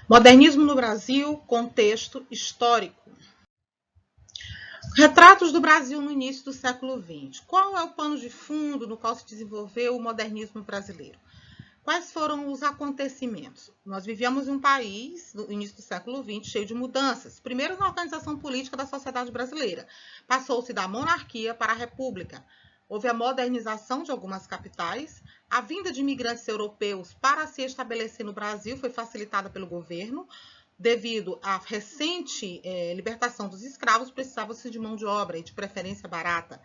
Modernismo no Brasil, contexto histórico. Retratos do Brasil no início do século XX. Qual é o pano de fundo no qual se desenvolveu o modernismo brasileiro? Quais foram os acontecimentos? Nós vivíamos em um país, no início do século XX, cheio de mudanças. Primeiro, na organização política da sociedade brasileira. Passou-se da monarquia para a república. Houve a modernização de algumas capitais. A vinda de imigrantes europeus para se estabelecer no Brasil foi facilitada pelo governo. Devido à recente libertação dos escravos, precisava-se de mão de obra e de preferência barata.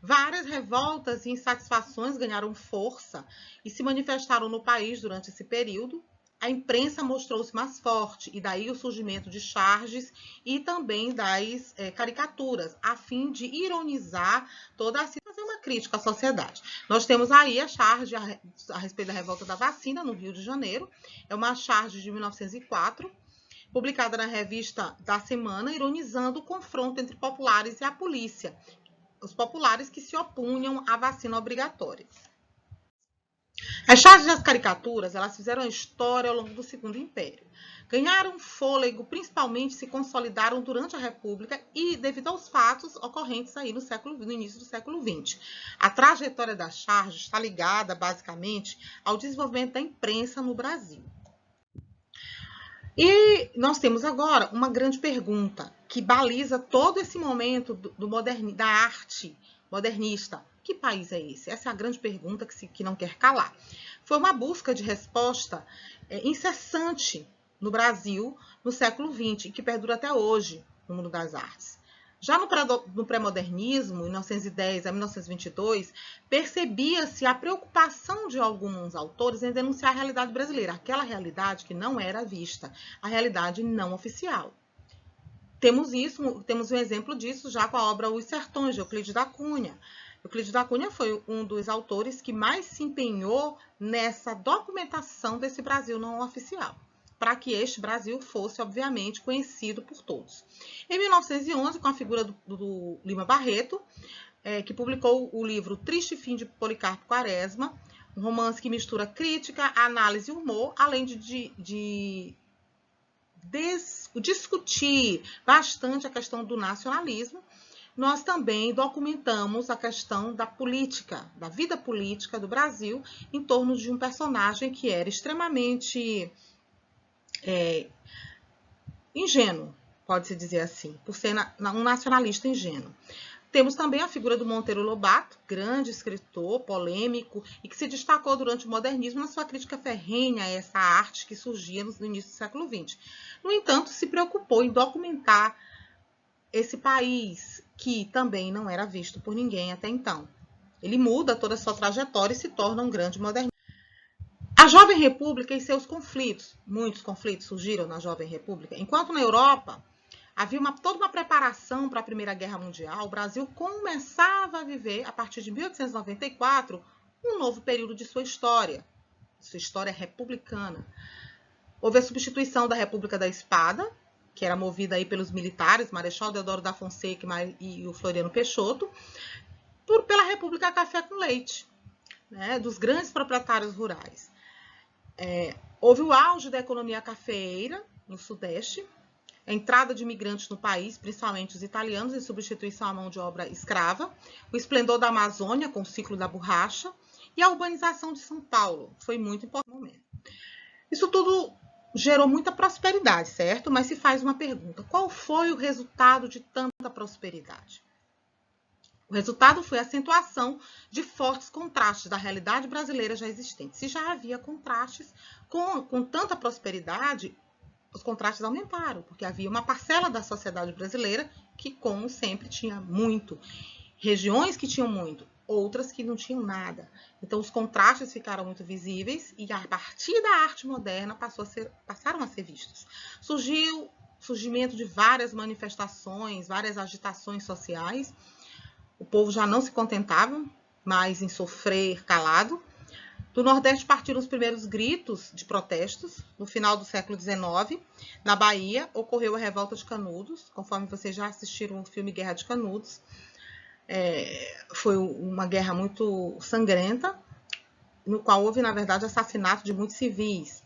Várias revoltas e insatisfações ganharam força e se manifestaram no país durante esse período. A imprensa mostrou-se mais forte, e daí o surgimento de charges e também das caricaturas, a fim de ironizar toda a situação, fazer uma crítica à sociedade. Nós temos aí a charge a respeito da revolta da vacina no Rio de Janeiro, é uma charge de 1904, publicada na revista da Semana, ironizando o confronto entre populares e a polícia, os populares que se opunham à vacina obrigatória. As charges das caricaturas, elas fizeram a história ao longo do Segundo Império. Ganharam fôlego, principalmente se consolidaram durante a República e devido aos fatos ocorrentes aí no início do século XX. A trajetória das charges está ligada, basicamente, ao desenvolvimento da imprensa no Brasil. E nós temos agora uma grande pergunta que baliza todo esse momento da arte modernista. Que país é esse? Essa é a grande pergunta que não quer calar. Foi uma busca de resposta incessante no Brasil no século XX e que perdura até hoje no mundo das artes. Já no pré-modernismo, 1910 a 1922, percebia-se a preocupação de alguns autores em denunciar a realidade brasileira, aquela realidade que não era vista, a realidade não oficial. Temos um exemplo disso já com a obra Os Sertões, de Euclides da Cunha. Euclides da Cunha foi um dos autores que mais se empenhou nessa documentação desse Brasil não oficial, para que este Brasil fosse, obviamente, conhecido por todos. Em 1911, com a figura do Lima Barreto, que publicou o livro Triste Fim de Policarpo Quaresma, um romance que mistura crítica, análise e humor, além de discutir bastante a questão do nacionalismo. Nós também documentamos a questão da política, da vida política do Brasil, em torno de um personagem que era extremamente ingênuo, pode-se dizer assim, por ser um nacionalista ingênuo. Temos também a figura do Monteiro Lobato, grande escritor, polêmico, e que se destacou durante o modernismo na sua crítica ferrenha a essa arte que surgia no início do século XX. No entanto, se preocupou em documentar esse país, que também não era visto por ninguém até então. Ele muda toda a sua trajetória e se torna um grande modernista. A Jovem República e seus conflitos, muitos conflitos surgiram na Jovem República. Enquanto na Europa havia toda uma preparação para a Primeira Guerra Mundial, o Brasil começava a viver, a partir de 1894, um novo período de sua história republicana. Houve a substituição da República da Espada, que era movida aí pelos militares, Marechal Deodoro da Fonseca e o Floriano Peixoto, pela República Café com Leite, né, dos grandes proprietários rurais. Houve o auge da economia cafeeira no Sudeste, a entrada de imigrantes no país, principalmente os italianos, em substituição à mão de obra escrava, o esplendor da Amazônia, com o ciclo da borracha, e a urbanização de São Paulo, foi muito importante no momento. Isso tudo gerou muita prosperidade, certo? Mas se faz uma pergunta: qual foi o resultado de tanta prosperidade? O resultado foi a acentuação de fortes contrastes da realidade brasileira já existente. Se já havia contrastes, com tanta prosperidade, os contrastes aumentaram, porque havia uma parcela da sociedade brasileira que, como sempre, tinha muito. Regiões que tinham muito, outras que não tinham nada. Então, os contrastes ficaram muito visíveis e, a partir da arte moderna, passaram a ser vistos. Surgiu o surgimento de várias manifestações, várias agitações sociais. O povo já não se contentava mais em sofrer calado. Do Nordeste partiram os primeiros gritos de protestos. No final do século XIX, na Bahia, ocorreu a Revolta de Canudos, conforme vocês já assistiram o filme Guerra de Canudos. Foi uma guerra muito sangrenta, no qual houve, na verdade, assassinato de muitos civis.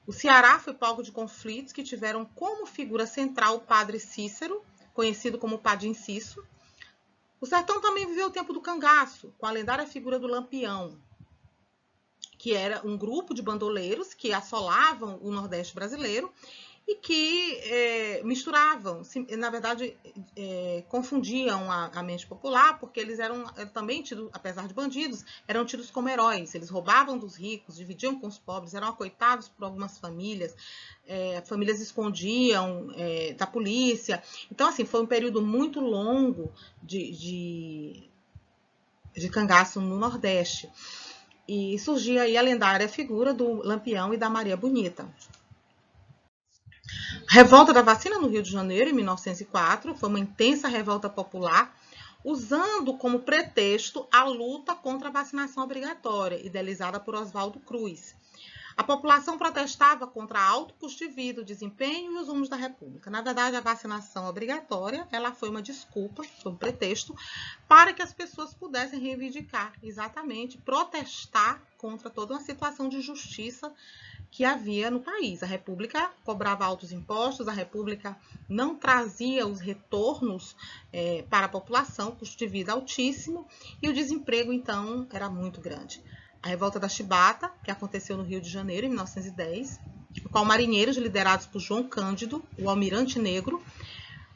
O Ceará foi palco de conflitos que tiveram como figura central o padre Cícero, conhecido como Padim Cisso. O sertão também viveu o tempo do cangaço, com a lendária figura do Lampião, que era um grupo de bandoleiros que assolavam o Nordeste brasileiro e que misturavam, na verdade, confundiam a mente popular, porque eles eram também tidos, apesar de bandidos, eram tidos como heróis. Eles roubavam dos ricos, dividiam com os pobres, eram acoitados por algumas famílias, famílias escondiam da polícia. Então, assim, foi um período muito longo de cangaço no Nordeste. E surgia aí a lendária figura do Lampião e da Maria Bonita. A revolta da vacina no Rio de Janeiro, em 1904, foi uma intensa revolta popular, usando como pretexto a luta contra a vacinação obrigatória, idealizada por Oswaldo Cruz. A população protestava contra alto custo de vida, o desempenho e os rumos da República. Na verdade, a vacinação obrigatória ela foi uma desculpa, foi um pretexto, para que as pessoas pudessem reivindicar, exatamente, protestar contra toda uma situação de injustiça que havia no país. A República cobrava altos impostos, a República não trazia os retornos para a população, custo de vida altíssimo, e o desemprego, então, era muito grande. A revolta da Chibata, que aconteceu no Rio de Janeiro, em 1910, com qual marinheiros liderados por João Cândido, o almirante negro,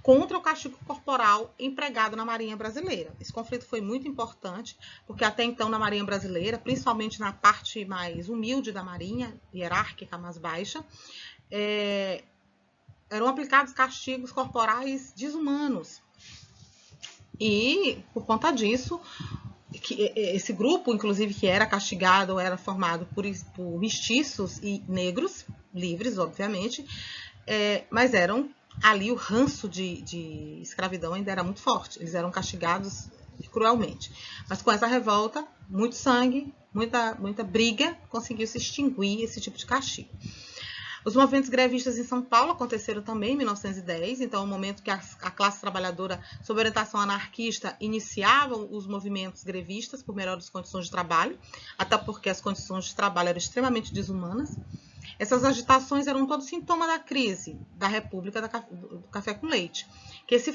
contra o castigo corporal empregado na Marinha Brasileira. Esse conflito foi muito importante, porque até então na Marinha Brasileira, principalmente na parte mais humilde da Marinha, hierárquica mais baixa, eram aplicados castigos corporais desumanos. E, por conta disso, esse grupo, inclusive, que era castigado, era formado por mestiços e negros, livres, obviamente, mas eram ali o ranço de escravidão ainda era muito forte. Eles eram castigados cruelmente. Mas com essa revolta, muito sangue, muita briga, conseguiu se extinguir esse tipo de castigo. Os movimentos grevistas em São Paulo aconteceram também em 1910, então é o momento que a classe trabalhadora, sob orientação anarquista, iniciavam os movimentos grevistas por melhores condições de trabalho, até porque as condições de trabalho eram extremamente desumanas. Essas agitações eram todo sintoma da crise da República do Café com Leite, que se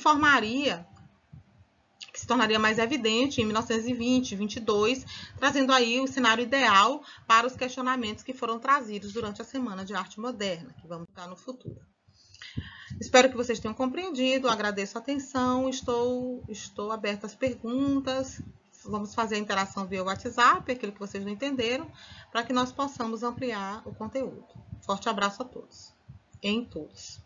tornaria mais evidente em 1920, 22, trazendo aí o cenário ideal para os questionamentos que foram trazidos durante a Semana de Arte Moderna, que vamos dar no futuro. Espero que vocês tenham compreendido, agradeço a atenção, estou aberta às perguntas, vamos fazer a interação via WhatsApp, aquilo que vocês não entenderam, para que nós possamos ampliar o conteúdo. Forte abraço a todos, em todos.